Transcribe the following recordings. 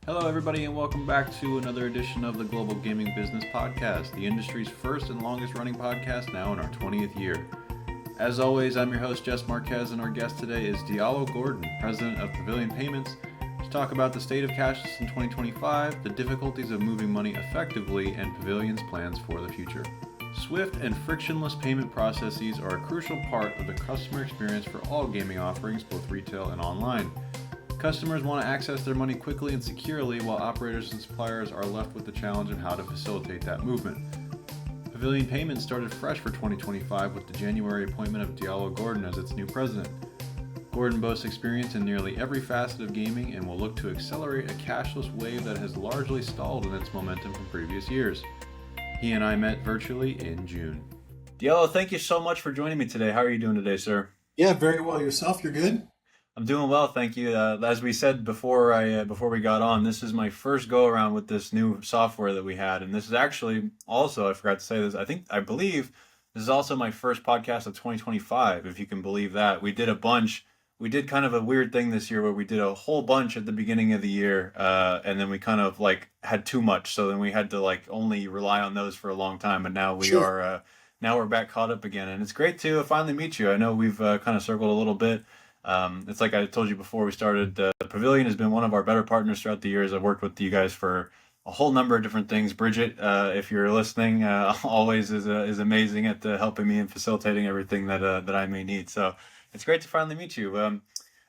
Hello, everybody, and welcome back to another edition of the Global Gaming Business Podcast, the industry's first and longest running podcast, now in our 20th year. As always, I'm your host, Jess Marquez, and our guest today is Diallo Gordon, president of Pavilion Payments, to talk about the state of cashless in 2025, the difficulties of moving money effectively, and Pavilion's plans for the future. Swift and frictionless payment processes are a crucial part of the customer experience for all gaming offerings, both retail and online. Customers want to access their money quickly and securely, while operators and suppliers are left with the challenge of how to facilitate that movement. Pavilion Payments started fresh for 2025 with the January appointment of Diallo Gordon as its new president. Gordon boasts experience in nearly every facet of gaming and will look to accelerate a cashless wave that has largely stalled in its momentum from previous years. He and I met virtually in June. Diallo, thank you so much for joining me today. How are you doing today, sir? Yeah, very well. Yourself? You're good? I'm doing well, thank you. As we said before we got on, this is my first go around with this new software that we had, and this is actually also, I forgot to say this, I believe this is also my first podcast of 2025, if you can believe that. We did a bunch. We did kind of a weird thing this year where we did a whole bunch at the beginning of the year, and then we kind of had too much, so then we had to only rely on those for a long time, and now now we're back caught up again, and it's great to finally meet you. I know we've kind of circled a little bit. It's like I told you before we started, Pavilion has been one of our better partners throughout the years. I've worked with you guys for a whole number of different things. Bridget, if you're listening, always is amazing at helping me and facilitating everything that I may need. So it's great to finally meet you.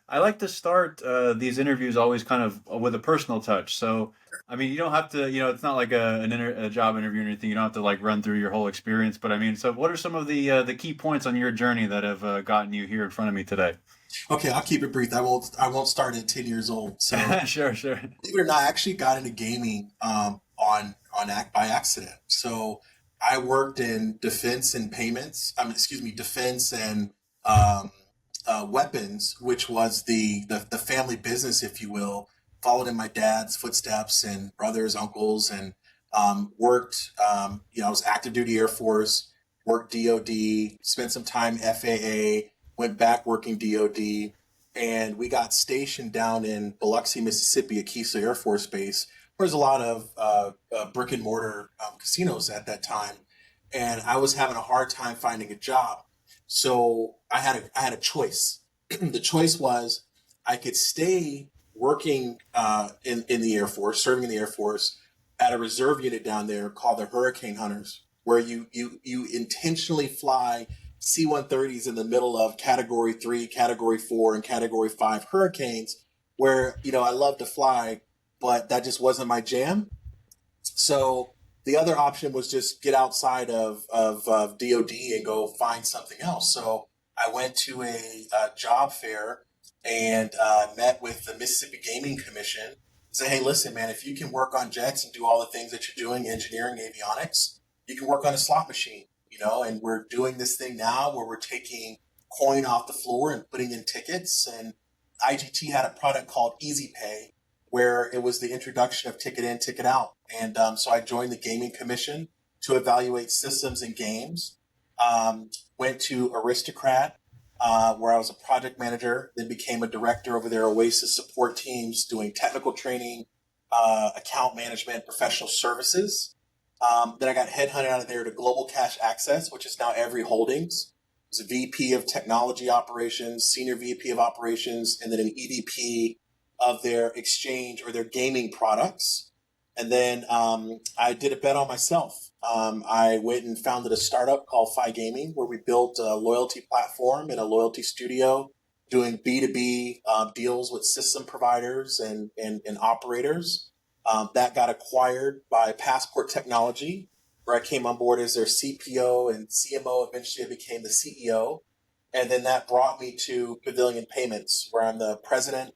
I like to start these interviews always kind of with a personal touch. So, I mean, you don't have to, it's not like a job interview or anything. You don't have to run through your whole experience. But I mean, so what are some of the key points on your journey that have gotten you here in front of me today? Okay, I'll keep it brief. I won't start at 10 years old. So Sure. believe it or not, I actually got into gaming by accident. So I worked in defense and payments. Defense and weapons, which was the family business, if you will. Followed in my dad's footsteps and brothers, uncles, and worked. I was active duty Air Force, worked DoD, spent some time FAA. Went back working DoD, and we got stationed down in Biloxi, Mississippi, at Keesler Air Force Base, where there's a lot of brick and mortar casinos at that time. And I was having a hard time finding a job. So I had a choice. The choice was I could stay working in the Air Force, serving in the Air Force at a reserve unit down there called the Hurricane Hunters, where you intentionally fly C-130s in the middle of Category 3, Category 4, and Category 5 hurricanes, where, I love to fly, but that just wasn't my jam. So the other option was just get outside of DoD and go find something else. So I went to a job fair and met with the Mississippi Gaming Commission. Say, hey, listen, man, if you can work on jets and do all the things that you're doing, engineering, avionics, you can work on a slot machine. And we're doing this thing now where we're taking coin off the floor and putting in tickets. And IGT had a product called Easy Pay, where it was the introduction of ticket in, ticket out. And so I joined the Gaming Commission to evaluate systems and games. Went to Aristocrat, where I was a project manager, then became a director over their Oasis support teams, doing technical training, account management, professional services. Then I got headhunted out of there to Global Cash Access, which is now Every Holdings. I was a VP of Technology Operations, Senior VP of Operations, and then an EVP of their exchange or their gaming products. And then I did a bet on myself. I went and founded a startup called Fi Gaming, where we built a loyalty platform and a loyalty studio doing B2B deals with system providers and operators. That got acquired by Passport Technology, where I came on board as their CPO and CMO. Eventually, I became the CEO. And then that brought me to Pavilion Payments, where I'm the president,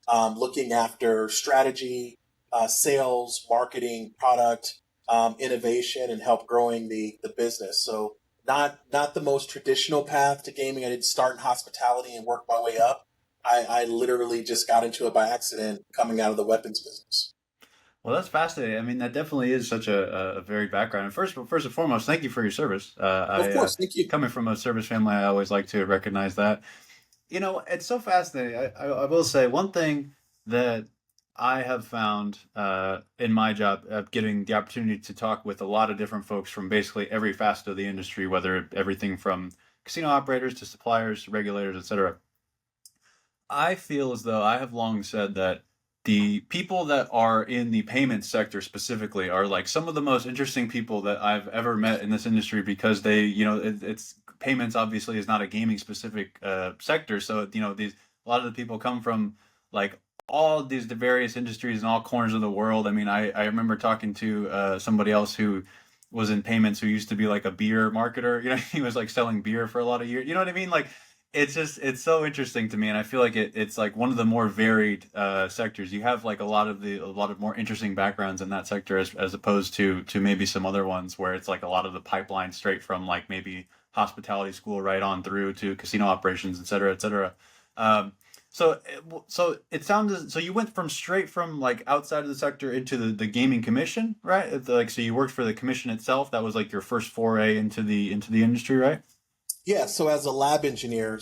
looking after strategy, sales, marketing, product, innovation, and help growing the business. So not the most traditional path to gaming. I didn't start in hospitality and work my way up. I literally just got into it by accident coming out of the weapons business. Well, that's fascinating. I mean, that definitely is such a varied background. And first and foremost, thank you for your service. Of course, thank you. Coming from a service family, I always like to recognize that. It's so fascinating. I will say one thing that I have found in my job getting the opportunity to talk with a lot of different folks from basically every facet of the industry, whether everything from casino operators to suppliers, regulators, etc. I feel as though I have long said that the people that are in the payment sector specifically are like some of the most interesting people that I've ever met in this industry because they, it's payments obviously is not a gaming specific sector. So, these a lot of the people come from like all these various industries in all corners of the world. I mean, I remember talking to somebody else who was in payments who used to be like a beer marketer. He was like selling beer for a lot of years. You know what I mean? Like it's so interesting to me, and I feel like it's like one of the more varied sectors. You have like a lot of more interesting backgrounds in that sector as opposed to maybe some other ones where it's like a lot of the pipeline straight from like maybe hospitality school right on through to casino operations, et cetera, et cetera. Um, so it sounds so you went from straight from like outside of the sector into the gaming commission, right? Like so you worked for the commission itself. That was like your first foray into the industry, right? Yeah, so as a lab engineer,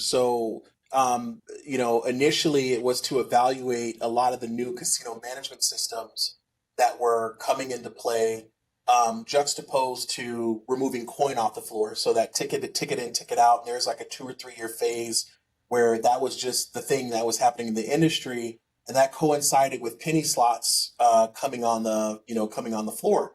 initially it was to evaluate a lot of the new casino management systems that were coming into play, juxtaposed to removing coin off the floor. So that ticket in, ticket out, and there's like a 2 or 3 year phase where that was just the thing that was happening in the industry, and that coincided with penny slots coming on the floor.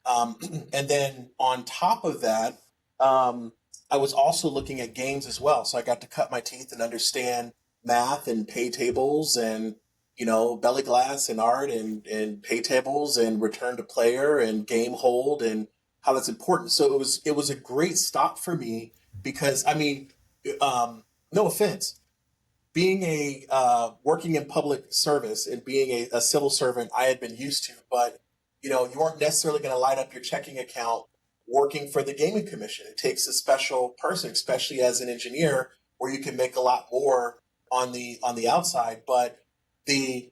Um, and then on top of that, um, I was also looking at games as well. So I got to cut my teeth and understand math and pay tables and, belly glass and art and pay tables and return to player and game hold and how that's important. So it was a great stop for me because I mean, no offense, being a working in public service and being a civil servant, I had been used to, but you weren't necessarily going to light up your checking account working for the gaming commission. It takes a special person, especially as an engineer, where you can make a lot more on the outside. But the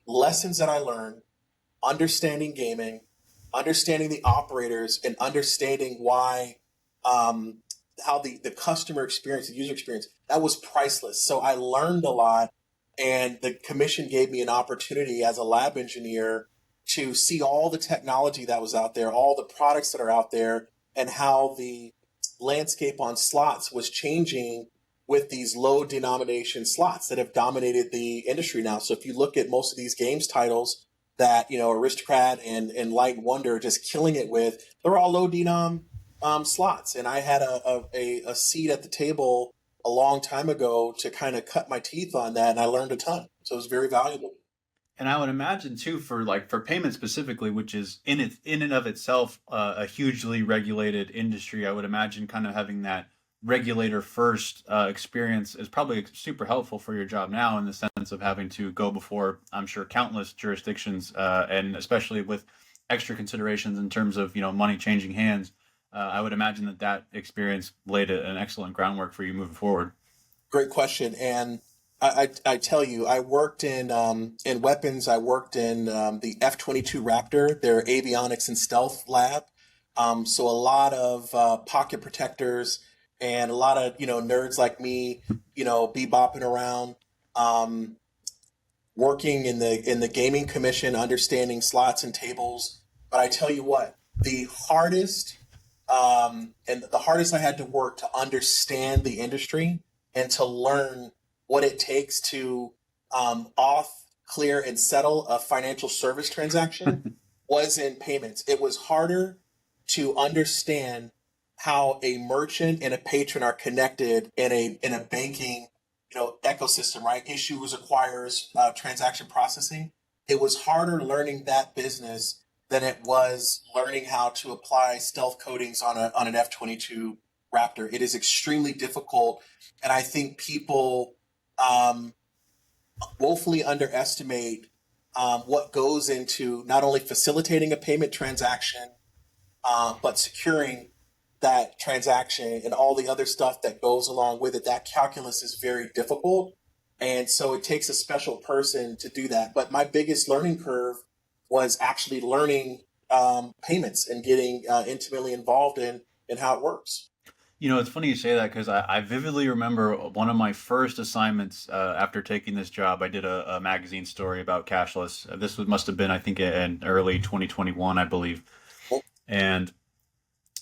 lessons that I learned, understanding gaming, understanding the operators, and understanding why um, how the customer experience, the user experience, that was priceless. So I learned a lot, and the commission gave me an opportunity as a lab engineer to see all the technology that was out there, all the products that are out there, and how the landscape on slots was changing with these low denomination slots that have dominated the industry now. So if you look at most of these games titles that Aristocrat and Light and Wonder are just killing it with, they're all low denom slots. And I had a seat at the table a long time ago to kind of cut my teeth on that, and I learned a ton. So it was very valuable. And I would imagine too for like for payment specifically, which is in and of itself a hugely regulated industry. I would imagine kind of having that regulator first experience is probably super helpful for your job now in the sense of having to go before I'm sure countless jurisdictions and especially with extra considerations in terms of money changing hands. I would imagine that experience laid an excellent groundwork for you moving forward. Great question. And I tell you, I worked in weapons. I worked in the F-22 Raptor, their avionics and stealth lab. So a lot of pocket protectors and a lot of nerds like me, bebopping around, um, working in the gaming commission, understanding slots and tables. But I tell you what, the hardest I had to work to understand the industry and to learn what it takes to off, clear, and settle a financial service transaction was in payments. It was harder to understand how a merchant and a patron are connected in a banking ecosystem, right? Issuers, acquirers, transaction processing. It was harder learning that business than it was learning how to apply stealth coatings on an F-22 Raptor. It is extremely difficult, and I think people um, woefully underestimate what goes into not only facilitating a payment transaction, but securing that transaction and all the other stuff that goes along with it. That calculus is very difficult. And so it takes a special person to do that. But my biggest learning curve was actually learning payments and getting intimately involved in how it works. You know, it's funny you say that because I vividly remember one of my first assignments after taking this job. I did a magazine story about cashless. This must have been, I think, in early 2021, I believe. And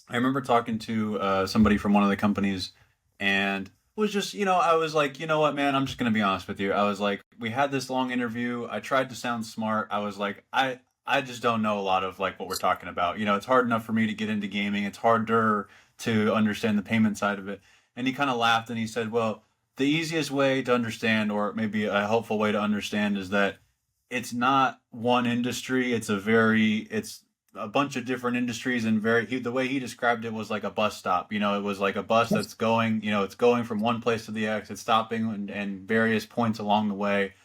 I remember talking to somebody from one of the companies, and was just, I was like, you know what, man, I'm just gonna be honest with you. I was like, we had this long interview. I tried to sound smart. I was like, I just don't know a lot of like what we're talking about. It's hard enough for me to get into gaming. It's harder to understand the payment side of it. And he kind of laughed and he said, well, the easiest way to understand, or maybe a helpful way to understand, is that it's not one industry. It's a bunch of different industries, and the way he described it was like a bus stop. It was like a bus that's going, it's going from one place to the next. It's stopping and various points along the way,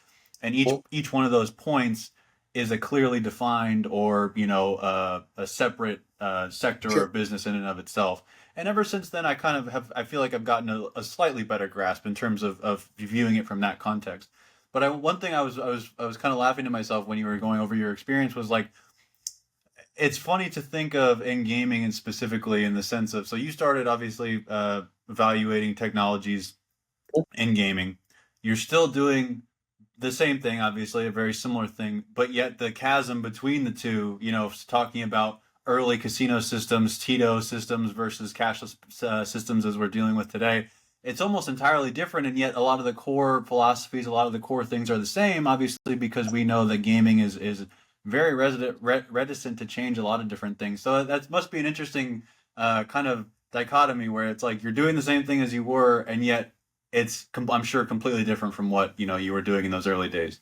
and each one of those points is a clearly defined, or a separate sector or Sure. business in and of itself. And ever since then, I feel like I've gotten a slightly better grasp in terms of viewing it from that context. But one thing I was kind of laughing to myself when you were going over your experience was like, it's funny to think of in gaming, and specifically in the sense of, so you started obviously evaluating technologies in gaming. You're still doing the same thing, obviously, a very similar thing, but yet the chasm between the two, talking about early casino systems, Tito systems versus cashless systems as we're dealing with today, it's almost entirely different. And yet, a lot of the core philosophies, a lot of the core things are the same, obviously, because we know that gaming is very reticent to change a lot of different things. So that must be an interesting kind of dichotomy where it's like you're doing the same thing as you were, and yet I'm sure completely different from what you were doing in those early days.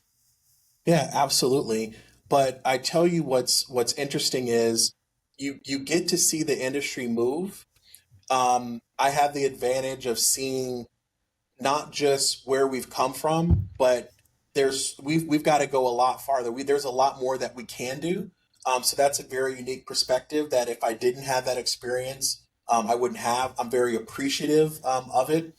Yeah, absolutely. But I tell you what's interesting is you get to see the industry move. I have the advantage of seeing not just where we've come from, but we've got to go a lot farther. There's a lot more that we can do. So that's a very unique perspective that if I didn't have that experience, I wouldn't have. I'm very appreciative of it.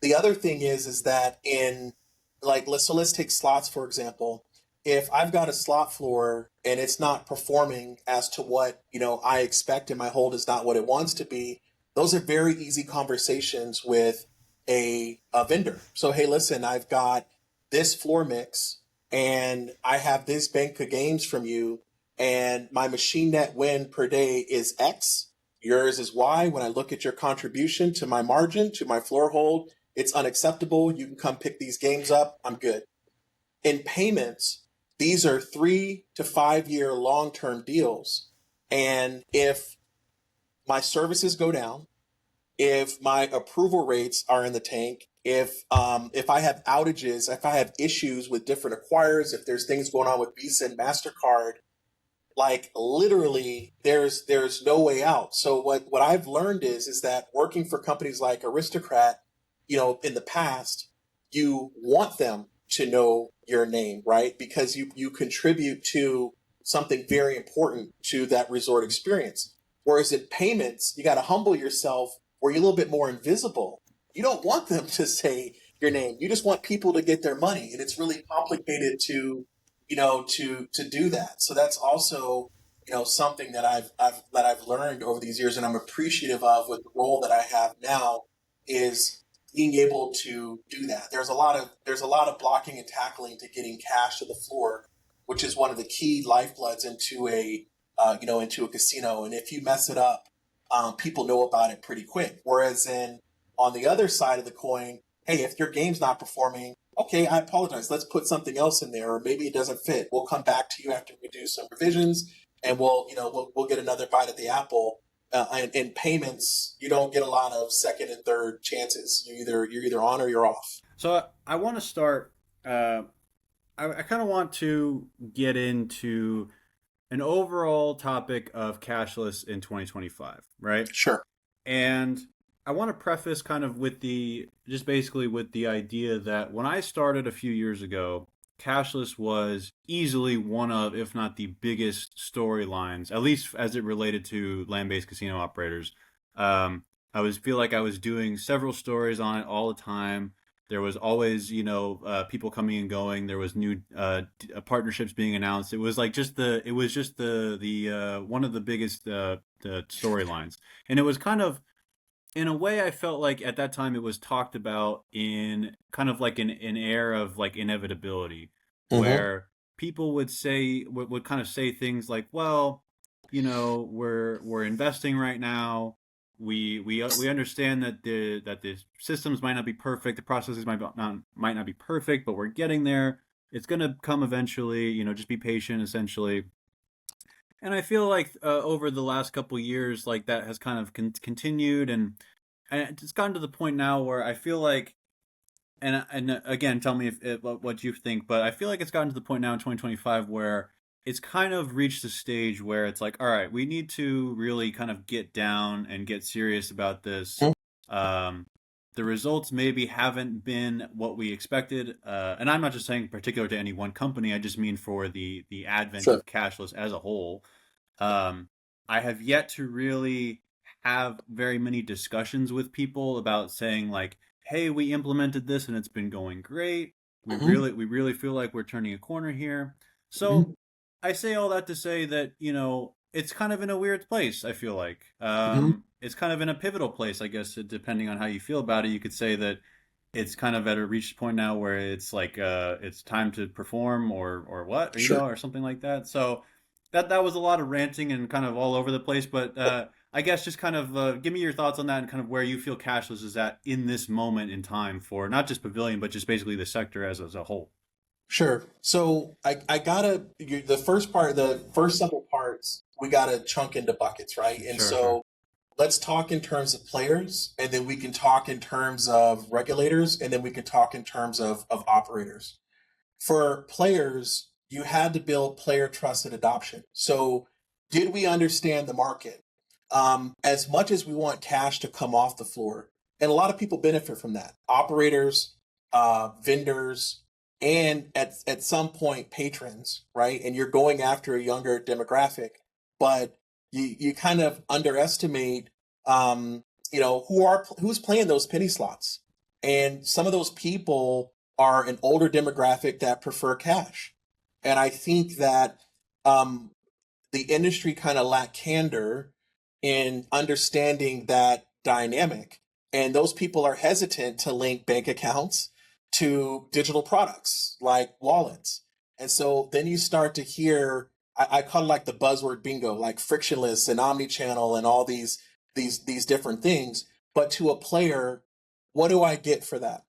The other thing is that in like let's take slots for example. If I've got a slot floor and it's not performing as to what I expect and my hold is not what it wants to be, those are very easy conversations with a vendor. So hey, listen, I've got this floor mix and I have this bank of games from you, and my machine net win per day is X. Yours is Y. When I look at your contribution to my margin, to my floor hold, it's unacceptable. You can come pick these games up. I'm good. In payments, these are 3 to 5 year long term deals. And if my services go down, if my approval rates are in the tank, if I have outages, if I have issues with different acquirers, if there's things going on with Visa and Mastercard, like literally there's no way out. So what I've learned is that working for companies like Aristocrat, in the past, you want them to know your name, right? Because you contribute to something very important to that resort experience. Whereas in payments, you got to humble yourself where you're a little bit more invisible. You don't want them to say your name. You just want people to get their money, and it's really complicated to do that. So that's also something that I've learned over these years, and I'm appreciative of with the role that I have now is being able to do that. There's a lot of blocking and tackling to getting cash to the floor, which is one of the key lifebloods into a casino. And if you mess it up, people know about it pretty quick. Whereas on the other side of the coin, hey, if your game's not performing, okay, I apologize. Let's put something else in there, or maybe it doesn't fit. We'll come back to you after we do some revisions, and we'll get another bite at the apple. And in payments, you don't get a lot of second and third chances. You're either on or you're off. So I want to start. I kind of want to get into an overall topic of cashless in 2025, right? Sure. And I want to preface kind of just basically with the idea that when I started a few years ago, cashless was easily one of, if not the biggest storylines, at least as it related to land-based casino operators. Feel like I was doing several stories on it all the time. There was always, people coming and going. There was new partnerships being announced. It was just the one of the biggest the storylines, and it was kind of in a way, I felt like at that time it was talked about in kind of like an air of like inevitability, Mm-hmm. where people would kind of say things like, "Well, we're investing right now. We understand that the systems might not be perfect, the processes might not be perfect, but we're getting there. It's gonna come eventually. Just be patient, essentially." And I feel like over the last couple years, like that has kind of continued, and it's gotten to the point now where I feel like, and again, tell me if what you think, but I feel like it's gotten to the point now in 2025 where it's kind of reached a stage where it's like, all right, we need to really kind of get down and get serious about this. Um, the results maybe haven't been what we expected, and I'm not just saying particular to any one company. I just mean for the advent Sure. of cashless as a whole. um, I have yet to really have very many discussions with people about saying like, "Hey, we implemented this and it's been going great. We Mm-hmm. really we really feel like we're turning a corner here." Mm-hmm. So, I say all that to say that, it's kind of in a weird place, I feel like. Mm-hmm. It's kind of in a pivotal place, I guess, depending on how you feel about it. You could say that it's kind of at a reached point now where it's like it's time to perform or what, Sure. or something like that. So that was a lot of ranting and kind of all over the place, but I guess just kind of give me your thoughts on that and kind of where you feel cashless is at in this moment in time for not just Pavilion but just basically the sector as a whole. Sure. So I gotta the first part, the first several parts, we gotta chunk into buckets, right? And Sure, sure. so let's talk in terms of players, and then we can talk in terms of regulators, and then we can talk in terms of operators. For players, you had to build player trust and adoption. So did we understand the market? As much as we want cash to come off the floor, and a lot of people benefit from that, operators, vendors, and at some point patrons, right? And you're going after a younger demographic, but you kind of underestimate, um, who's playing those penny slots, and some of those people are an older demographic that prefer cash. And I think that um, the industry kind of lacked candor in understanding that dynamic. And those people are hesitant to link bank accounts to digital products like wallets. And so then you start to hear, I call it like the buzzword bingo, like frictionless and omni-channel and all these different things. But to a player, what do I get for that?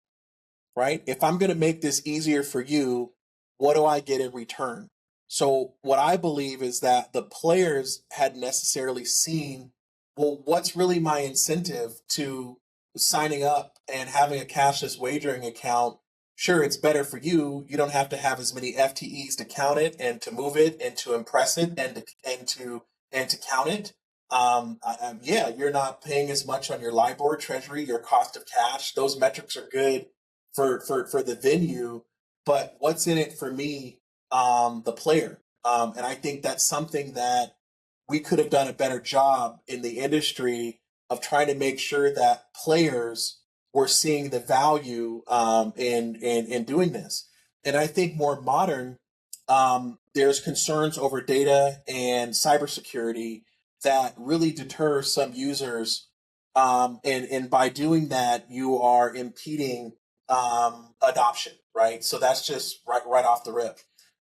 Right? If I'm going to make this easier for you, what do I get in return? So, what I believe is that the players had necessarily seen, well, what's really my incentive to signing up and having a cashless wagering account? Sure, it's better for you. You don't have to have as many FTEs to count it and to move it and to impress it and to count it. Yeah, you're not paying as much on your LIBOR, Treasury, your cost of cash. Those metrics are good for the venue, but what's in it for me, the player? And I think that's something that we could have done a better job in the industry of trying to make sure that players were seeing the value in doing this. And I think more modern, there's concerns over data and cybersecurity that really deter some users. And by doing that, you are impeding adoption, right? So that's just right off the rip.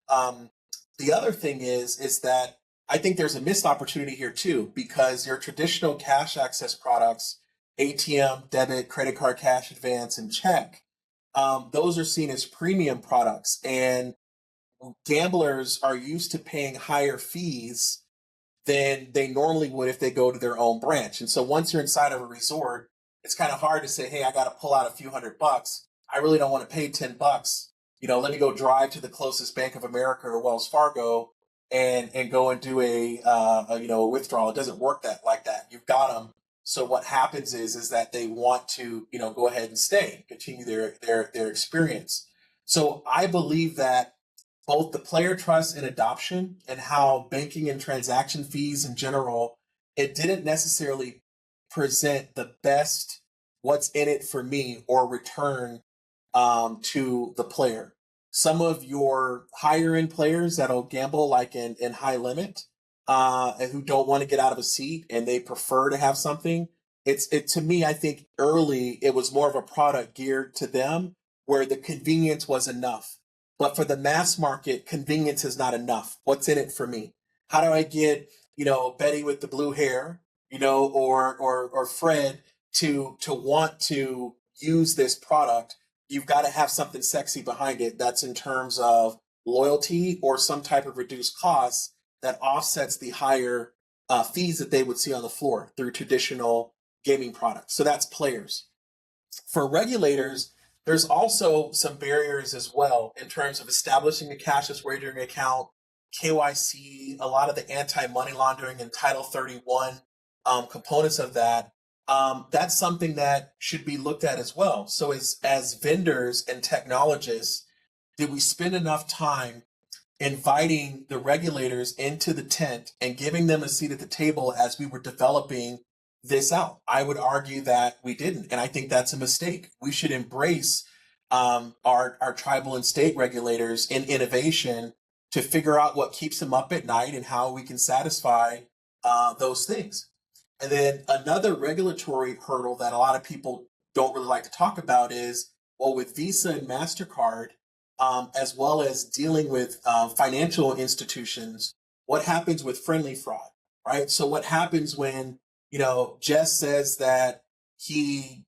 Um, the other thing is that I think there's a missed opportunity here too, because your traditional cash access products, ATM, debit, credit card, cash advance, and check, those are seen as premium products, and gamblers are used to paying higher fees than they normally would if they go to their own branch. And so once you're inside of a resort, it's kind of hard to say, hey, I got to pull out a few $100. I really don't want to pay $10. Let me go drive to the closest Bank of America or Wells Fargo and go and do a withdrawal. It doesn't work that like that. You've got them. So what happens is that they want to go ahead and stay, continue their experience. So I believe that both the player trust and adoption and how banking and transaction fees in general, it didn't necessarily present the best what's in it for me or return to the player. Some of your higher end players that'll gamble like in high limit and who don't want to get out of a seat and they prefer to have something, It to me, I think early it was more of a product geared to them where the convenience was enough. But for the mass market, convenience is not enough. What's in it for me? How do I get, Betty with the blue hair, or Fred to want to use this product? You've got to have something sexy behind it that's in terms of loyalty or some type of reduced costs that offsets the higher fees that they would see on the floor through traditional gaming products. So that's players. For regulators, there's also some barriers as well in terms of establishing a cashless wagering account, KYC, a lot of the anti-money laundering and Title 31 components of that. That's something that should be looked at as well. So as vendors and technologists, did we spend enough time inviting the regulators into the tent and giving them a seat at the table as we were developing this out? I would argue that we didn't, and I think that's a mistake. We should embrace our tribal and state regulators in innovation to figure out what keeps them up at night and how we can satisfy those things. And then another regulatory hurdle that a lot of people don't really like to talk about is, well, with Visa and MasterCard, as well as dealing with financial institutions, what happens with friendly fraud, right? So what happens when, Jess says that he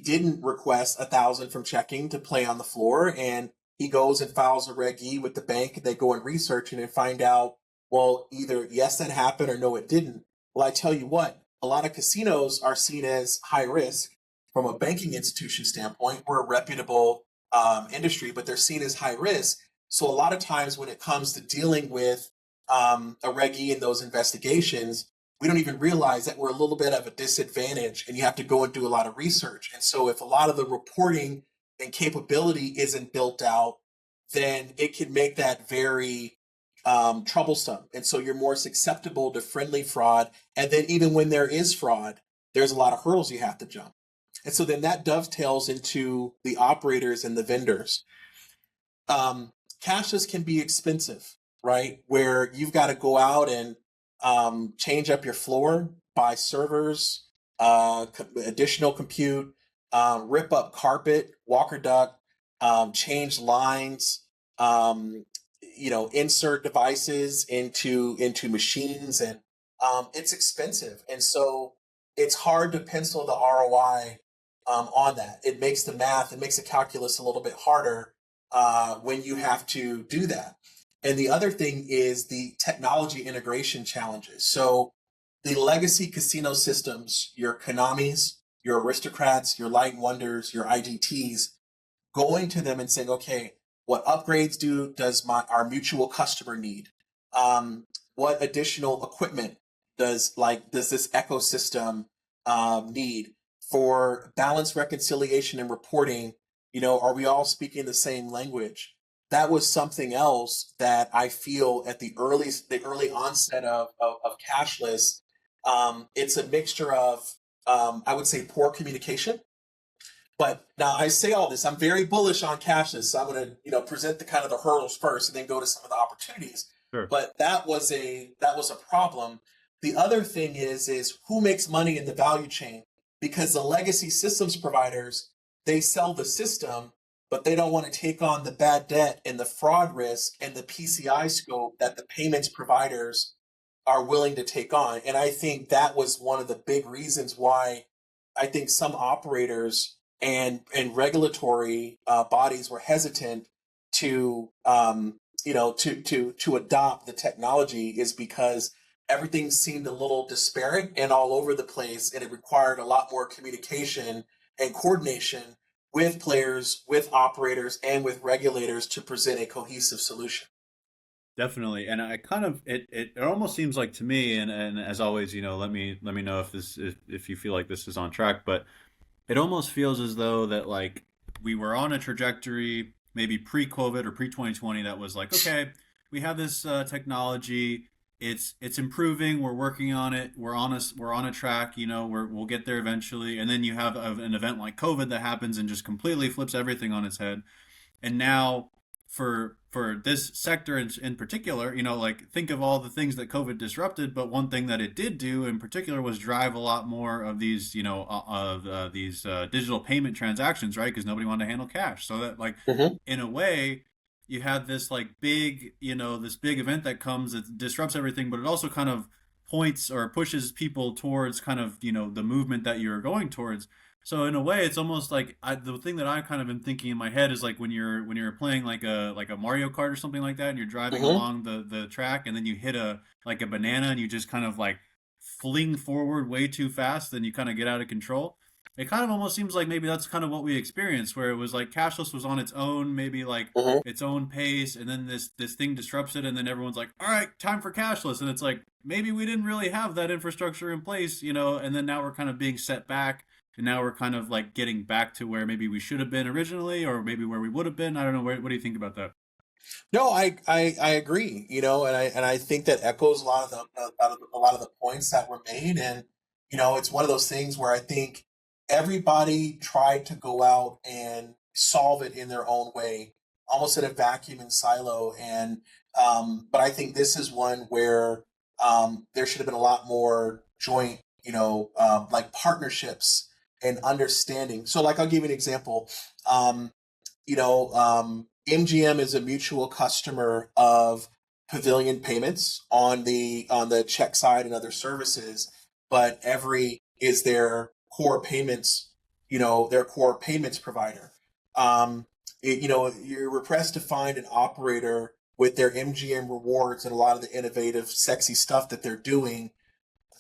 didn't request 1,000 from checking to play on the floor, and he goes and files a Reg E with the bank, and they go and research it and find out, well, either yes, that happened or no, it didn't. Well, I tell you what, a lot of casinos are seen as high risk from a banking institution standpoint. We're a reputable industry, but they're seen as high risk. So a lot of times when it comes to dealing with a Reg E in those investigations, we don't even realize that we're a little bit of a disadvantage, and you have to go and do a lot of research. And so if a lot of the reporting and capability isn't built out, then it can make that very troublesome. And so you're more susceptible to friendly fraud. And then even when there is fraud, there's a lot of hurdles you have to jump. And so then that dovetails into the operators and the vendors. Cashless can be expensive, right? Where you've got to go out and change up your floor, buy servers, additional compute, rip up carpet, walker duct, change lines, insert devices into machines, and it's expensive. And so it's hard to pencil the ROI on that. It makes the math, it makes the calculus a little bit harder when you have to do that. And the other thing is the technology integration challenges. So the legacy casino systems, your Konamis, your Aristocrats, your Light and Wonders, your IGTs, going to them and saying, okay, what upgrades does our mutual customer need? What additional equipment does this ecosystem need for balance reconciliation and reporting? Are we all speaking the same language? That was something else that I feel at the early onset of cashless. It's a mixture of I would say poor communication. But now I say all this, I'm very bullish on cashless. So I'm going to present the kind of the hurdles first, and then go to some of the opportunities. Sure. But that was a problem. The other thing is who makes money in the value chain, because the legacy systems providers, they sell the system, but they don't want to take on the bad debt and the fraud risk and the PCI scope that the payments providers are willing to take on. And I think that was one of the big reasons why I think some operators and regulatory bodies were hesitant to to adopt the technology, is because everything seemed a little disparate and all over the place, and it required a lot more communication and coordination with players, with operators, and with regulators to present a cohesive solution. Definitely, and I kind of it almost seems like to me, and as always, let me know if you feel like this is on track, but it almost feels as though that like we were on a trajectory, maybe pre-COVID or pre-2020, that was like, okay, we have this technology, it's improving, we're working on it, we're on a track, we'll get there eventually, and then you have an event like COVID that happens and just completely flips everything on its head, and now for for this sector in particular, like think of all the things that COVID disrupted, but one thing that it did do in particular was drive a lot more of these, of these digital payment transactions, right? Because nobody wanted to handle cash. So that, like, Hmm. in a way, you had this like big, this big event that comes that disrupts everything, but it also kind of points or pushes people towards kind of, the movement that you're going towards. So in a way, it's almost like the thing that I kind of been thinking in my head is like when you're playing like a Mario Kart or something like that, and you're driving Hmm. along the track, and then you hit a like a banana, and you just kind of like fling forward way too fast, and you kind of get out of control. It kind of almost seems like maybe that's kind of what we experienced, where it was like cashless was on its own, maybe like Hmm. its own pace, and then this thing disrupts it, and then everyone's like, "All right, time for cashless," and it's like maybe we didn't really have that infrastructure in place, and then now we're kind of being set back, and now we're kind of like getting back to where maybe we should have been originally, or maybe where we would have been. I don't know. What do you think about that? No, I agree. And I think that echoes a lot of the points that were made. And it's one of those things where I think everybody tried to go out and solve it in their own way, almost in a vacuum and silo. And but I think this is one where there should have been a lot more joint, like partnerships and understanding. So, like, I'll give you an example. Um, MGM is a mutual customer of Pavilion Payments on the check side and other services, but Every is their core payments provider. You're pressed to find an operator with their MGM rewards and a lot of the innovative, sexy stuff that they're doing.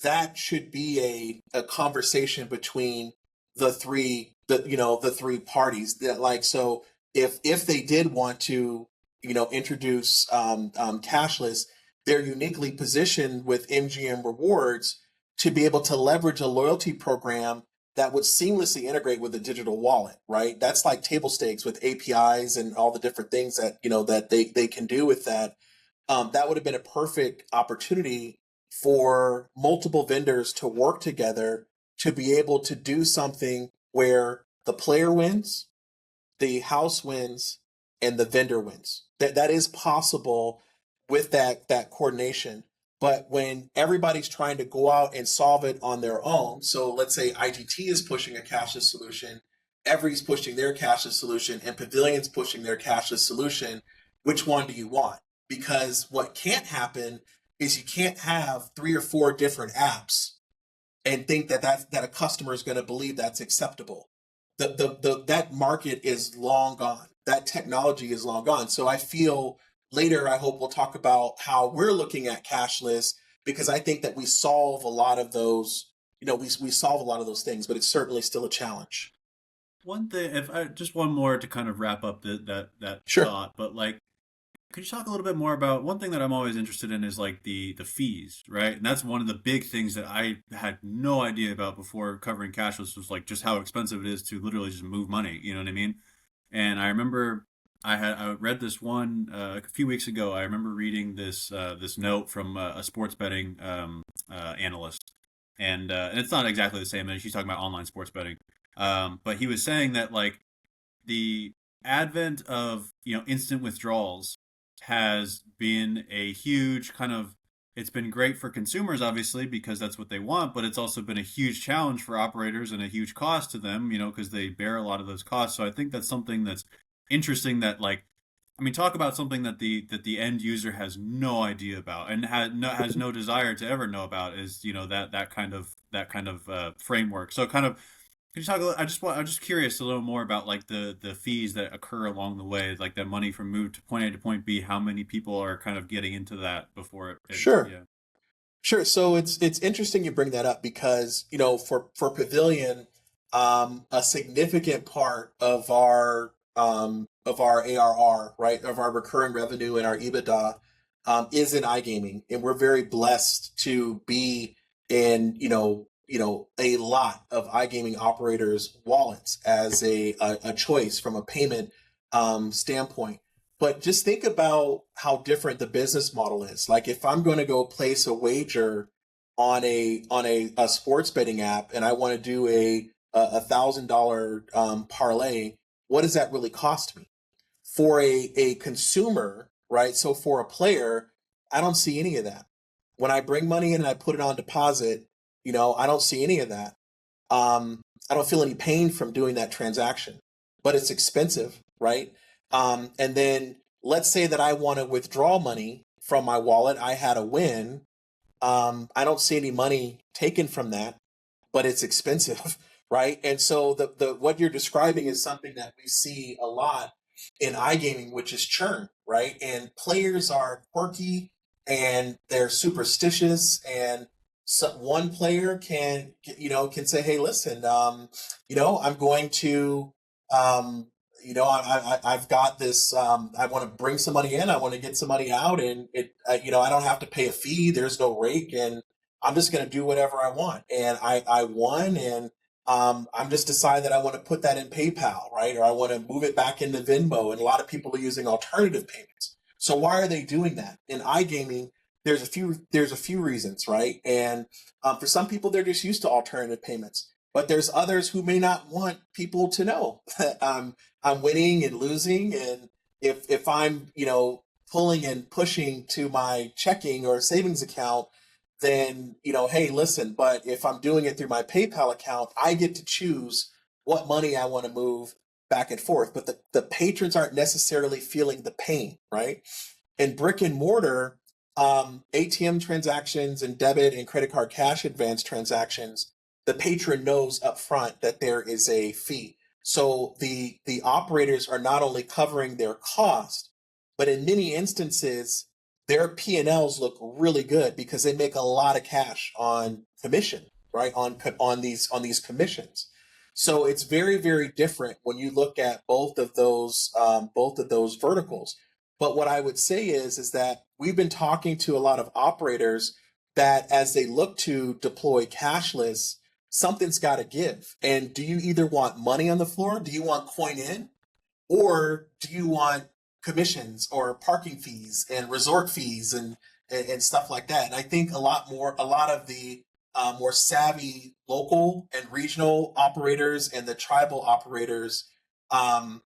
That should be a conversation between the three parties that, like, so if they did want to introduce cashless, they're uniquely positioned with MGM rewards to be able to leverage a loyalty program that would seamlessly integrate with a digital wallet, right? That's like table stakes with APIs and all the different things that they can do with that. That would have been a perfect opportunity for multiple vendors to work together to be able to do something where the player wins, the house wins, and the vendor wins. That is possible with that coordination. But when everybody's trying to go out and solve it on their own, so let's say IGT is pushing a cashless solution, Every's pushing their cashless solution, and Pavilion's pushing their cashless solution, which one do you want? Because what can't happen is you can't have three or four different apps and think that a customer is going to believe that's acceptable. That market is long gone. That technology is long gone. So I feel later, I hope we'll talk about how we're looking at cashless, because I think that we solve a lot of those. We solve a lot of those things, but it's certainly still a challenge. One thing, if I just one more to kind of wrap up that Sure. thought, but like, could you talk a little bit more about one thing that I'm always interested in is like the fees, right? And that's one of the big things that I had no idea about before covering cashless was like just how expensive it is to literally just move money. You know what I mean? And I remember I read this one a few weeks ago. I remember reading this note from a sports betting analyst, and it's not exactly the same. She's talking about online sports betting, but he was saying that like the advent of instant withdrawals has been a huge kind of it's been great for consumers obviously because that's what they want, but it's also been a huge challenge for operators and a huge cost to them, because they bear a lot of those costs. So I think that's something that's interesting that like I mean talk about something that the end user has no idea about and has no desire to ever know about is that kind of framework. So kind of can you talk a little, I'm just curious a little more about like the fees that occur along the way, like the money from move to point A to point B, how many people are kind of getting into that before it Sure. yeah. Sure. So it's interesting you bring that up because for Pavilion, a significant part of our ARR, right, of our recurring revenue and our EBITDA, is in iGaming, and we're very blessed to be in a lot of iGaming operators' wallets as a choice from a payment standpoint. But just think about how different the business model is. Like if I'm going to go place a wager on a sports betting app and I want to do a $1,000 parlay, what does that really cost me? For a consumer, right? So for a player, I don't see any of that. When I bring money in and I put it on deposit, I don't see any of that. I don't feel any pain from doing that transaction, but it's expensive, right? And then let's say that I want to withdraw money from my wallet. I had a win. I don't see any money taken from that, but it's expensive, right? And so the what you're describing is something that we see a lot in iGaming, which is churn, right? And players are quirky and they're superstitious, and so one player can say, "Hey, listen, I'm going to." Um, I've got this. I want to bring some money in. I want to get some money out, and I don't have to pay a fee. There's no rake, and I'm just going to do whatever I want. And I won, and I'm just decided that I want to put that in PayPal, right? Or I want to move it back into Venmo. And a lot of people are using alternative payments. So why are they doing that? In iGaming, there's a few reasons, right? And for some people, they're just used to alternative payments. But there's others who may not want people to know that I'm winning and losing, and if I'm pulling and pushing to my checking or savings account, then hey, listen, but if I'm doing it through my PayPal account, I get to choose what money I want to move back and forth. But the patrons aren't necessarily feeling the pain, right? In brick and mortar, ATM transactions and debit and credit card cash advance transactions, the patron knows up front that there is a fee. So the operators are not only covering their cost, but in many instances, their P&Ls look really good because they make a lot of cash on commission, right? On these commissions. So it's very, very different when you look at both of those verticals. But what I would say is that we've been talking to a lot of operators that as they look to deploy cashless, something's got to give. And do you either want money on the floor? Do you want coin in? Or do you want commissions or parking fees and resort fees and stuff like that? And I think a lot of the more savvy local and regional operators and the tribal operators, um,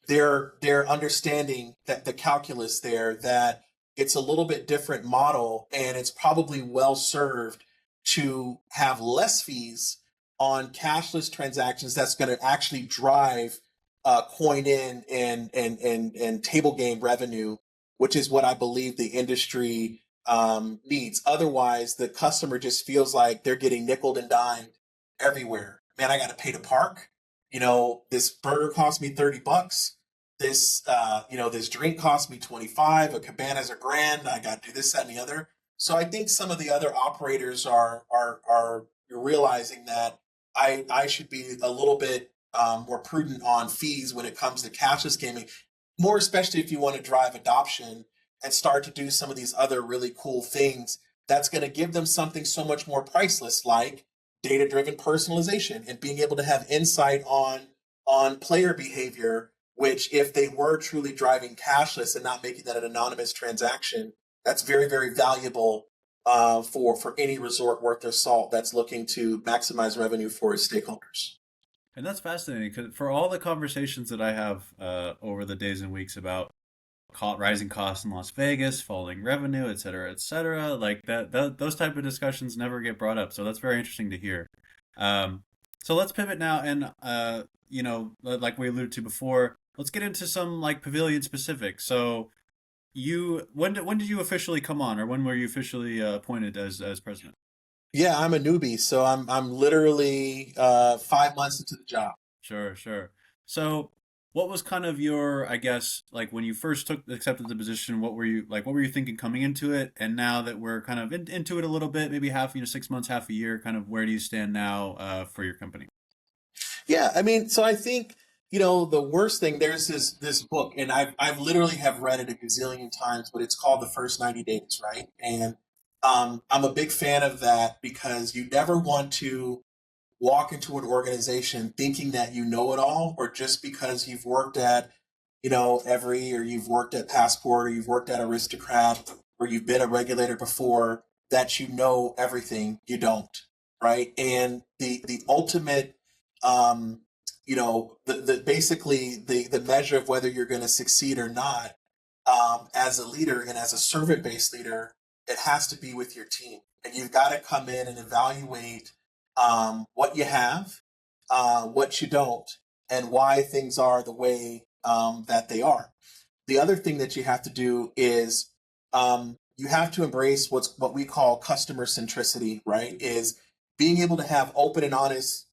they're understanding that the calculus there, that it's a little bit different model, and it's probably well served to have less fees on cashless transactions. That's going to actually drive coin in and table game revenue, which is what I believe the industry needs. Otherwise, the customer just feels like they're getting nickeled and dimed everywhere. Man, I got to pay to park. This burger cost me $30. This drink cost me 25. A cabana's $1,000. I got to do this, that, and the other. So I think some of the other operators are realizing that I should be a little bit more prudent on fees when it comes to cashless gaming, more especially if you want to drive adoption and start to do some of these other really cool things. That's going to give them something so much more priceless, like data-driven personalization and being able to have insight on player behavior, which if they were truly driving cashless and not making that an anonymous transaction, that's very, very valuable for any resort worth their salt that's looking to maximize revenue for its stakeholders. And that's fascinating because for all the conversations that I have over the days and weeks about rising costs in Las Vegas, falling revenue, et cetera, like those type of discussions never get brought up. So that's very interesting to hear. So let's pivot now, and like we alluded to before, let's get into some like Pavilion specific. So when did you officially come on, or when were you officially appointed as president? Yeah, I'm a newbie, so I'm literally 5 months into the job. Sure, sure. So, what was kind of your, I guess, like when you first accepted the position, what were you like? What were you thinking coming into it? And now that we're kind of into it a little bit, maybe 6 months, half a year, kind of where do you stand now for your company? Yeah, I mean, so I think the worst thing, there's this book, and I've literally have read it a gazillion times, but it's called The First 90 Days, right? And I'm a big fan of that because you never want to walk into an organization thinking that you know it all, or just because you've worked at Every, or you've worked at Passport, or you've worked at Aristocrat, or you've been a regulator before, that you know everything. You don't, right? And the ultimate um the basically the measure of whether you're going to succeed or not, as a leader and as a servant based leader, it has to be with your team, and you've got to come in and evaluate what you have, what you don't, and why things are the way that they are. The other thing that you have to do is you have to embrace what we call customer centricity, right? Is being able to have open and honest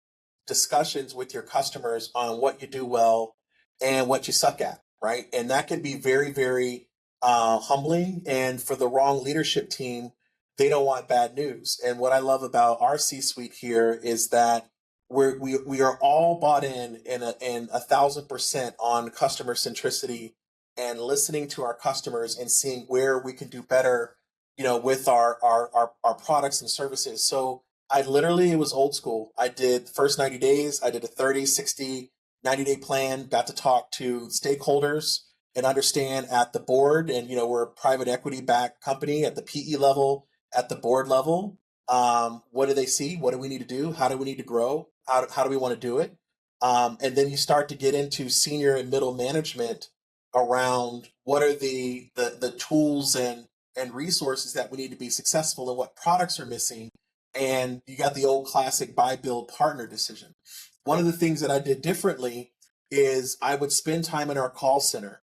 discussions with your customers on what you do well and what you suck at, right? And that can be very, very humbling. And for the wrong leadership team, they don't want bad news. And what I love about our C-suite here is that we are all bought in 1,000% on customer centricity and listening to our customers and seeing where we can do better, with our products and services. So I literally, it was old school. I did the first 90 days, I did a 30, 60, 90-day plan, got to talk to stakeholders and understand at the board. And, we're a private equity backed company at the PE level, at the board level. What do they see? What do we need to do? How do we need to grow? How do we want to do it? And then you start to get into senior and middle management around what are the tools and resources that we need to be successful and what products are missing. And you got the old classic buy, build, partner decision. One of the things that I did differently is I would spend time in our call center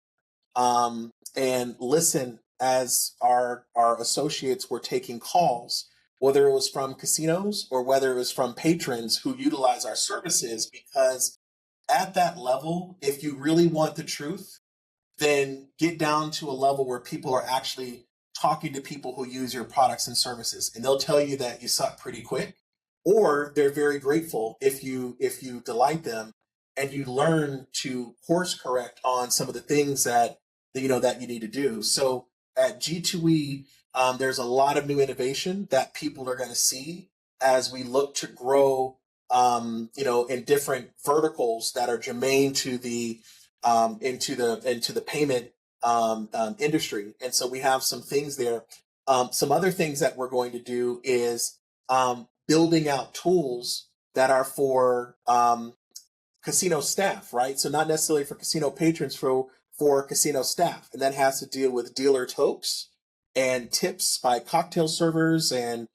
and listen as our associates were taking calls, whether it was from casinos or whether it was from patrons who utilize our services, because at that level, if you really want the truth, then get down to a level where people are actually talking to people who use your products and services, and they'll tell you that you suck pretty quick, or they're very grateful if you delight them and you learn to course correct on some of the things that you need to do. So at G2E, there's a lot of new innovation that people are going to see as we look to grow, in different verticals that are germane to the into the payment industry. And so we have some things there. Some other things that we're going to do is building out tools that are for casino staff, right? So not necessarily for casino patrons, for casino staff, and that has to deal with dealer tokes and tips by cocktail servers and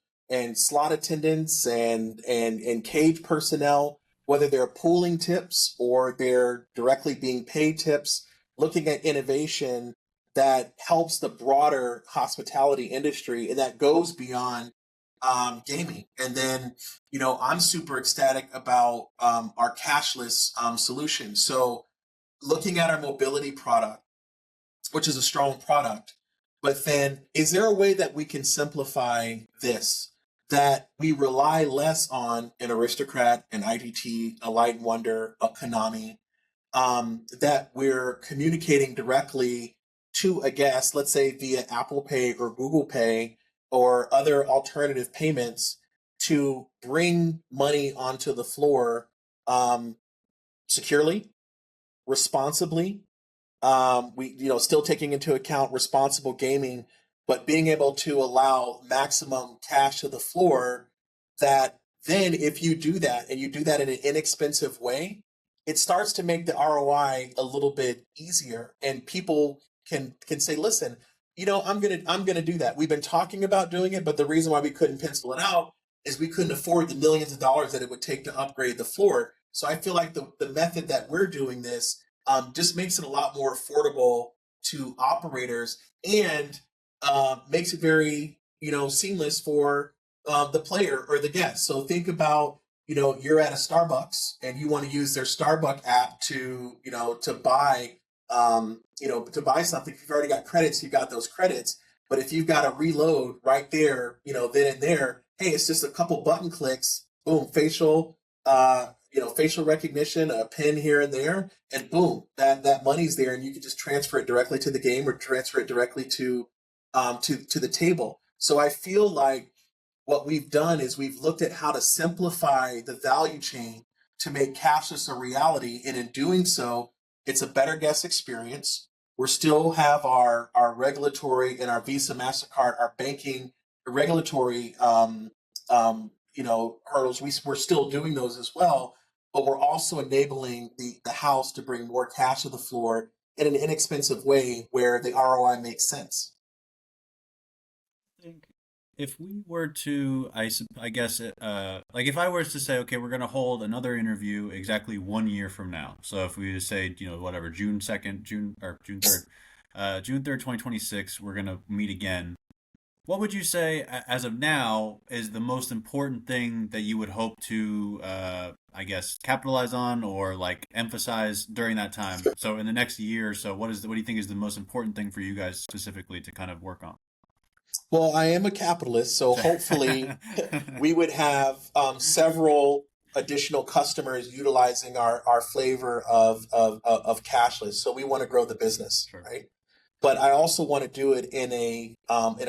slot attendants and cage personnel, whether they're pooling tips or they're directly being paid tips, looking at innovation that helps the broader hospitality industry and that goes beyond gaming. And then, I'm super ecstatic about our cashless solution. So looking at our mobility product, which is a strong product, but then is there a way that we can simplify this? That we rely less on an Aristocrat, an IDT, a Light and Wonder, a Konami, that we're communicating directly to a guest, let's say via Apple Pay or Google Pay or other alternative payments, to bring money onto the floor securely, responsibly. We, still taking into account responsible gaming, but being able to allow maximum cash to the floor. That then, if you do that and you do that in an inexpensive way, it starts to make the ROI a little bit easier, and people can say, "Listen, I'm gonna do that. We've been talking about doing it, but the reason why we couldn't pencil it out is we couldn't afford the millions of dollars that it would take to upgrade the floor." So I feel like the method that we're doing this just makes it a lot more affordable to operators and makes it very seamless for the player or the guest. So think about you're at a Starbucks and you want to use their Starbucks app to buy to buy something. If you've already got credits, you've got those credits. But if you've got to reload right there, then and there, hey, it's just a couple button clicks, boom, facial recognition, a pin here and there, and boom, that money's there, and you can just transfer it directly to the game or transfer it directly to the table. So I feel like what we've done is we've looked at how to simplify the value chain to make cashless a reality, and in doing so, it's a better guest experience. We still have our regulatory and our Visa, MasterCard, our banking regulatory hurdles. We're still doing those as well. but we're also enabling the house to bring more cash to the floor in an inexpensive way where the ROI makes sense. Think if we were to, I guess, like if I was to say, okay, we're going to hold another interview exactly 1 year from now. So if we just say, whatever, June 2nd, June 3rd, 2026, we're going to meet again. What would you say, as of now, is the most important thing that you would hope to, I guess, capitalize on or like emphasize during that time? So in the next year or so, what do you think is the most important thing for you guys specifically to kind of work on? Well, I am a capitalist, so hopefully we would have several additional customers utilizing our flavor of cashless. So we want to grow the business, Sure. right? But I also want to do it in a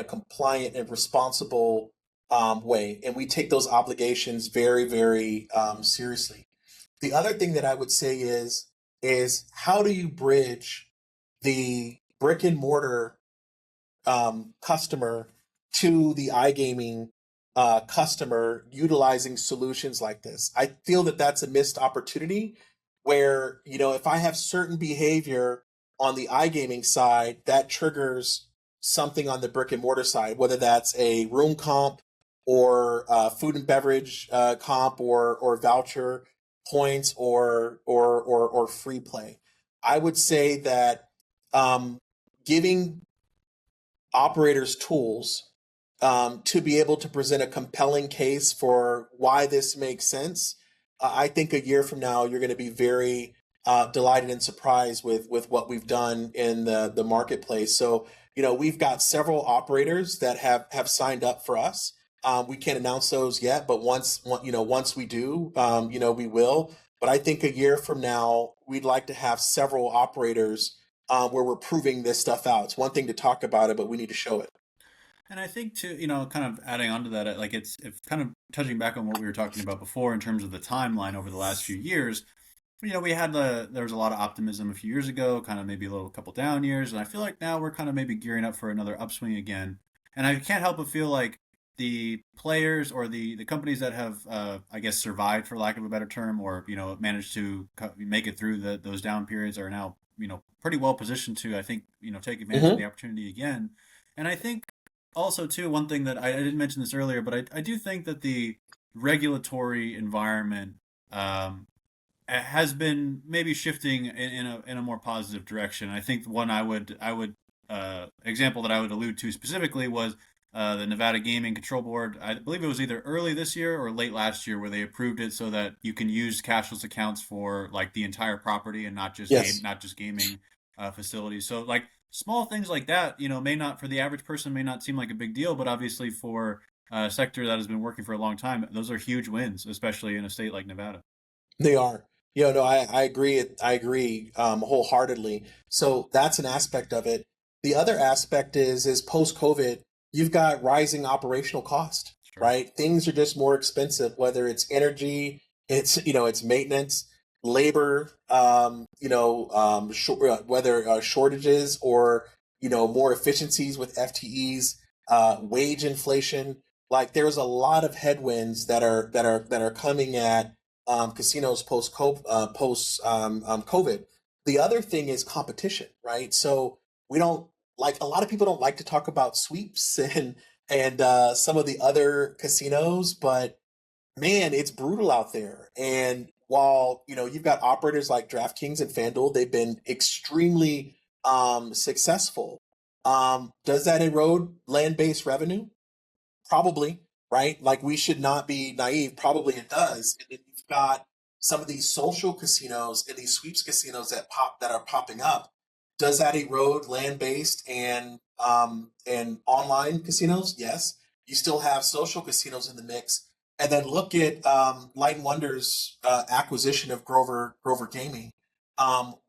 compliant and responsible way, and we take those obligations very, very seriously. The other thing that I would say is how do you bridge the brick and mortar customer to the iGaming customer utilizing solutions like this? I feel that that's a missed opportunity where, if I have certain behavior on the iGaming side, that triggers something on the brick and mortar side, whether that's a room comp or food and beverage comp or voucher points or free play. I would say that um, giving operators tools to be able to present a compelling case for why this makes sense. I think a year from now, you're going to be very delighted and surprised with what we've done in the marketplace. So, we've got several operators that have signed up for us. We can't announce those yet, but once we do, we will. But I think a year from now, we'd like to have several operators where we're proving this stuff out. It's one thing to talk about it, but we need to show it. And I think too, kind of adding on to that, like it's kind of touching back on what we were talking about before in terms of the timeline over the last few years. We had there was a lot of optimism a few years ago, kind of maybe a little couple down years, and I feel like now we're kind of maybe gearing up for another upswing again. And I can't help but feel like the players or the companies that have, I guess, survived for lack of a better term, or managed to make it through those down periods are now pretty well positioned to, I think, take advantage of the Mm-hmm. opportunity again. And I think also too, one thing that I didn't mention this earlier, but I do think that the regulatory environment has been maybe shifting in a more positive direction. I think the one I would example that I would allude to specifically was the Nevada Gaming Control Board. I believe it was either early this year or late last year where they approved it so that you can use cashless accounts for like the entire property and Yes. not just gaming facilities. So like small things like that, may not for the average person may not seem like a big deal, but obviously for a sector that has been working for a long time, those are huge wins, especially in a state like Nevada. They are. No, I agree. I agree wholeheartedly. So that's an aspect of it. The other aspect is post COVID, you've got rising operational cost, Sure. right? Things are just more expensive, whether it's energy, it's maintenance, labor, whether shortages or more efficiencies with FTEs, wage inflation. Like there's a lot of headwinds that are coming at casinos post COVID. The other thing is competition, right? So we don't like a lot of people don't like to talk about sweeps and some of the other casinos, but man, it's brutal out there. And while you've got operators like DraftKings and FanDuel, they've been extremely successful. Does that erode land-based revenue? Probably, right? Like we should not be naive. Probably it does. And then you've got some of these social casinos and these sweeps casinos that are popping up. Does that erode land based and online casinos? Yes. You still have social casinos in the mix. And then look at Light and Wonder's acquisition of Grover Gaming.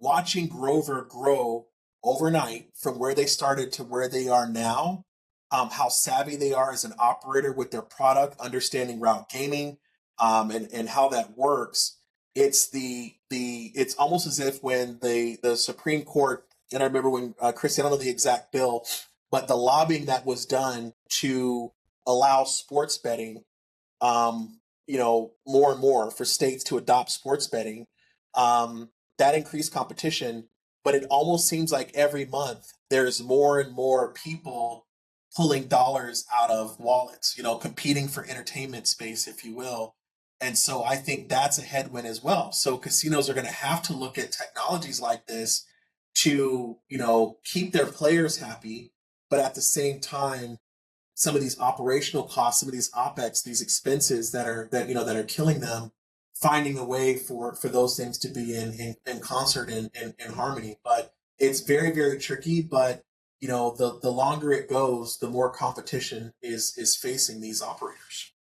Watching Grover grow overnight from where they started to where they are now, how savvy they are as an operator with their product, understanding route gaming, and how that works. It's almost as if when the Supreme Court, and I remember when Chris, I don't know the exact bill, but the lobbying that was done to allow sports betting more and more for states to adopt sports betting, um, that increased competition. But it almost seems like every month there's more and more people pulling dollars out of wallets, competing for entertainment space, if you will. And so I think that's a headwind as well. So casinos are going to have to look at technologies like this to, keep their players happy, but at the same time, some of these operational costs, some of these opex, these expenses that are killing them, finding a way for those things to be in concert and in harmony. But it's very, very tricky. But the longer it goes, the more competition is facing these operators.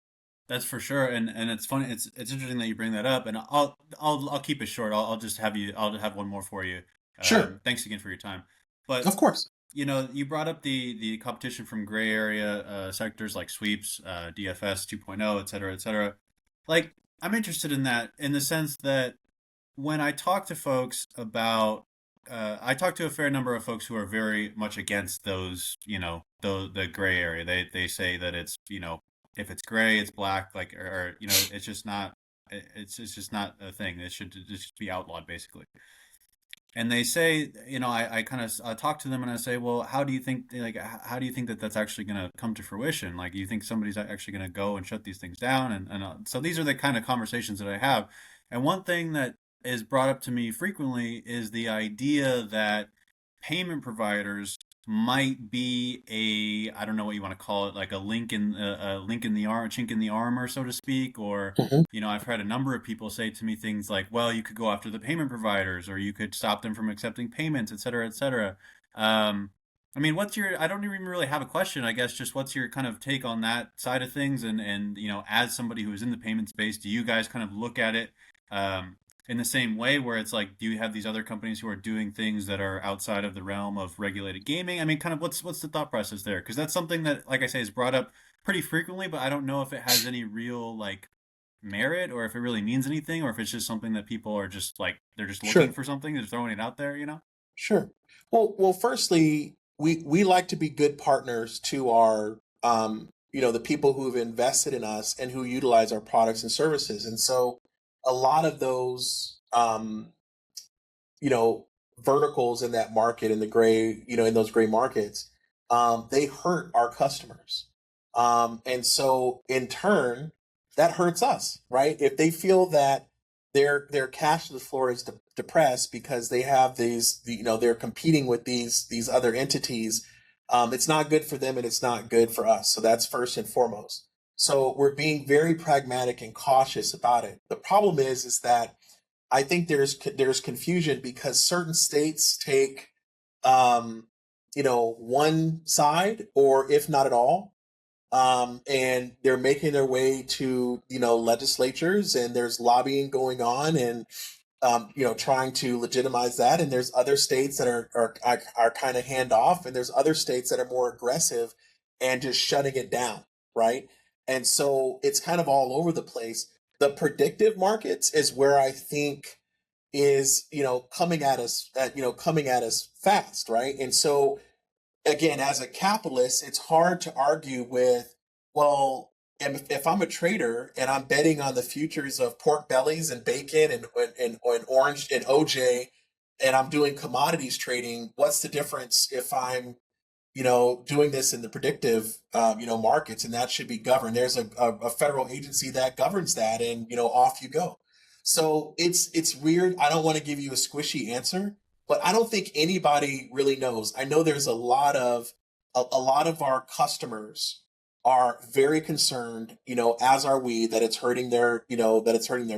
That's for sure, and it's funny. It's interesting that you bring that up, and I'll keep it short. I'll just have you. I'll have one more for you. Sure, Thanks again for your time. But of course. you brought up the competition from gray area sectors like sweeps, DFS 2.0, et cetera, et cetera. Like, I'm interested in that in the sense that when I talk to folks about, I talk to a fair number of folks who are very much against those, the gray area. They say that it's, if it's gray, it's black, like, or it's just not, it's just not a thing. It just be outlawed, basically. And they say, I kind of talk to them and I say, well, how do you think, like, how do you think that that's actually going to come to fruition? Like, you think somebody's actually going to go and shut these things down? And so these are the kind of conversations that I have. And one thing that is brought up to me frequently is the idea that payment providers might be I don't know what you want to call it, like a link in the arm, a chink in the armor, so to speak, or Mhm. I've heard a number of people say to me things like, well, you could go after the payment providers or you could stop them from accepting payments, et cetera, et cetera. I mean, I don't even really have a question, I guess, just what's your kind of take on that side of things? And as somebody who is in the payment space, do you guys kind of look at it um, in the same way where it's like, do you have these other companies who are doing things that are outside of the realm of regulated gaming? I mean, kind of what's the thought process there? Because that's something that, like I say, is brought up pretty frequently, but I don't know if it has any real like merit or if it really means anything or if it's just something that people are just like they're just looking Sure. for something, they're throwing it out there. Sure. Well, firstly, we like to be good partners to our, the people who've invested in us and who utilize our products and services. And so a lot of those, you know, verticals in that market, in the gray, in those gray markets, they hurt our customers. And so in turn, that hurts us, right? If they feel that their cash to the floor is depressed because they have they're competing with these other entities, it's not good for them and it's not good for us. So that's first and foremost. So we're being very pragmatic and cautious about it. The problem is that I think there's confusion because certain states take one side or if not at all, and they're making their way to legislatures and there's lobbying going on and trying to legitimize that. And there's other states that are kind of hand off, and there's other states that are more aggressive and just shutting it down, right? And so it's kind of all over the place. The predictive markets is where I think is coming at us fast, right? And so again, as a capitalist, it's hard to argue with, well, if I'm a trader and I'm betting on the futures of pork bellies and bacon and orange and OJ, and I'm doing commodities trading, what's the difference if I'm doing this in the predictive, markets, and that should be governed. There's a federal agency that governs that, and off you go. So it's weird. I don't want to give you a squishy answer, but I don't think anybody really knows. I know there's a lot of our customers are very concerned, as are we, that it's hurting their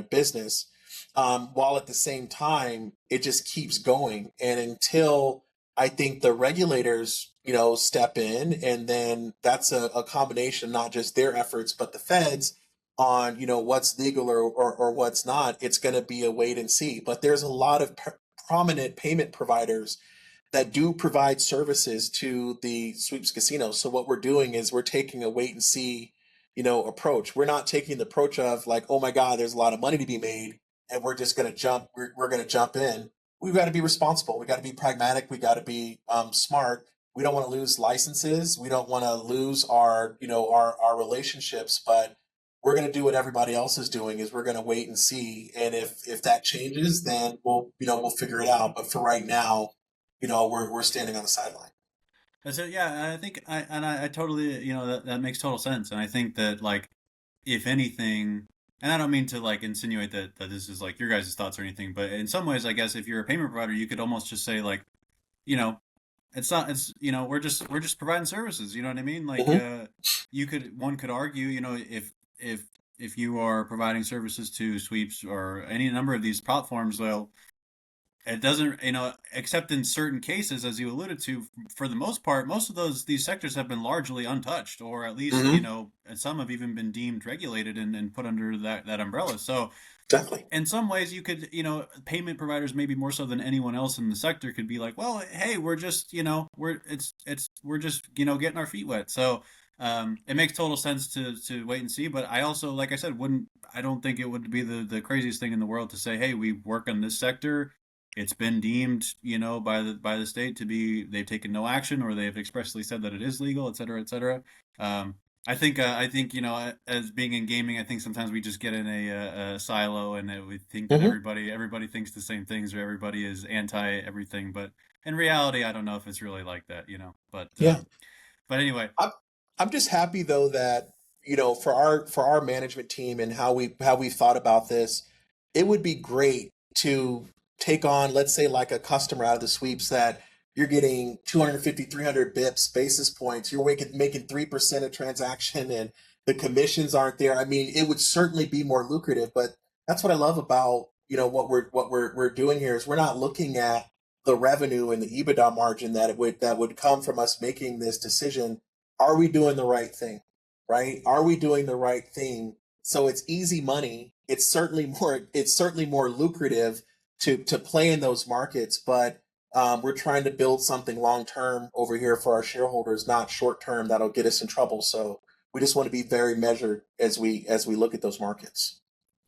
business. While at the same time, it just keeps going, and until I think the regulators, step in, and then that's a combination, not just their efforts, but the feds on, what's legal or what's not. It's going to be a wait and see. But there's a lot of prominent payment providers that do provide services to the sweeps casinos. So what we're doing is we're taking a wait and see, approach. We're not taking the approach of like, oh my God, there's a lot of money to be made, and we're just going to jump. We're going to jump in. We've got to be responsible. We got to be pragmatic. We got to be smart. We don't want to lose licenses. We don't want to lose our relationships, but we're going to do what everybody else is doing, is we're going to wait and see. And if that changes, then we'll figure it out. But for right now, we're standing on the sideline. That's it. Yeah, I think I totally, that makes total sense. And I think that, like, if anything, and I don't mean to, like, insinuate that this is like your guys' thoughts or anything, but in some ways, I guess if you're a payment provider, you could almost just say, like, you know, it's not, it's, we're just providing services. You know what I mean? Like, Mm-hmm. one could argue, if if you are providing services to sweeps or any number of these platforms, well, it doesn't, except in certain cases, as you alluded to, for the most part, most of these sectors have been largely untouched, or at least, Mm-hmm. and some have even been deemed regulated and put under that umbrella. So Definitely. in some ways, you could, payment providers, maybe more so than anyone else in the sector, could be like, well, hey, we're just, we're just, getting our feet wet. So it makes total sense to wait and see. But I also, like I said, I don't think it would be the craziest thing in the world to say, hey, we work in this sector. It's been deemed, by the state to be, they've taken no action, or they've expressly said that it is legal, et cetera, et cetera. I think as being in gaming, I think sometimes we just get in a silo, and we think that Mm-hmm. everybody thinks the same things, or everybody is anti everything. But in reality, I don't know if it's really like that. Yeah. But anyway, I'm just happy though that for our management team and how we thought about this, it would be great to take on, let's say, like a customer out of the sweeps that you're getting 250, 300 bips, basis points. You're making 3% of transaction, and the commissions aren't there. I mean, it would certainly be more lucrative, but that's what I love about what we're doing here, is we're not looking at the revenue and the EBITDA margin that would come from us making this decision. Are we doing the right thing? Right? Are we doing the right thing? So it's easy money. It's certainly more lucrative to play in those markets, but we're trying to build something long term over here for our shareholders, not short term that'll get us in trouble. So we just want to be very measured as we look at those markets.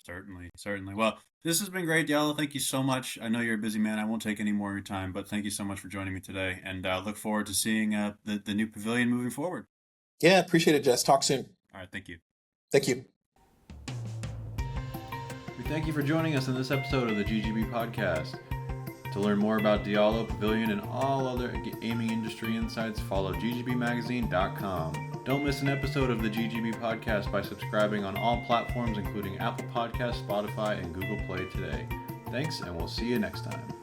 certainly, certainly. Well, this has been great, Diallo. Thank you so much. I know you're a busy man. I won't take any more of your time, but thank you so much for joining me today, and look forward to seeing the new pavilion moving forward. Yeah, appreciate it, Jess. Talk soon. All right, thank you. Thank you. We thank you for joining us in this episode of the GGB podcast. To learn more about Diallo, Pavilion, and all other gaming industry insights, follow ggbmagazine.com. Don't miss an episode of the GGB podcast by subscribing on all platforms, including Apple Podcasts, Spotify, and Google Play today. Thanks, and we'll see you next time.